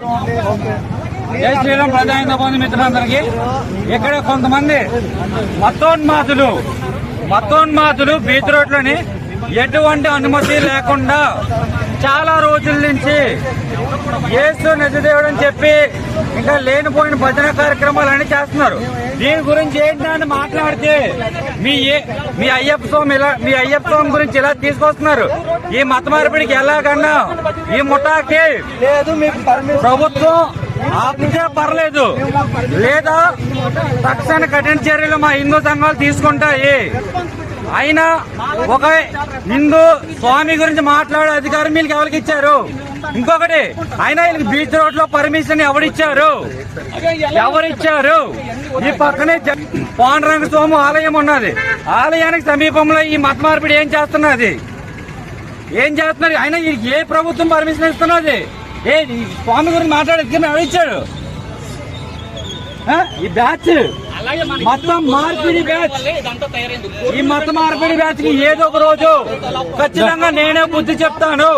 జై శ్రీరామ్ ప్రజాహిందబంధు మిత్రులందరికీ. ఇక్కడ కొంతమంది మత్తోన్మాదులు బీచ్ రోడ్లోని ఎటువంటి అనుమతి లేకుండా చాలా రోజుల నుంచి యేసు నిజదేవుడు అని చెప్పి ఇంకా లేనిపోయిన భజన కార్యక్రమాలన్నీ చేస్తున్నారు. దీని గురించి ఏంటని మాట్లాడితే మీ అయ్యప్ప స్వామి గురించి ఇలా తీసుకొస్తున్నారు. ఈ మత మార్పిడికి ఎలాగన్నా ఈ ముఠాకి ప్రభుత్వం ఆపితే పర్లేదు, లేదా తక్షణ కఠిన చర్యలు మా హిందూ సంఘాలు తీసుకుంటాయి. అయినా ఒక హిందూ స్వామి గురించి మాట్లాడే అధికారం వీళ్ళకి ఎవరికి ఇచ్చారు? ఇంకొకటి, అయినా వీళ్ళకి బీచ్ రోడ్ లో పర్మిషన్ ఎవరిచ్చారు? ఈ పక్కనే పాండురంగ స్వామి ఆలయం ఉన్నది. ఆలయానికి సమీపంలో ఈ మత మార్పిడి ఏం చేస్తున్నారు? అయినా ఏ ప్రభుత్వం పర్మిషన్ ఇస్తున్నది? ఈ స్వామి గురించి మాట్లాడే ఎవరిచ్చాడు? ఈ బ్యాచ్ మొత్తం మార్పిడి బ్యాచ్. ఈ మత మార్పిడి బ్యాచ్ కి ఏదో ఒక రోజు ఖచ్చితంగా నేనే బుద్ధి చెప్తాను.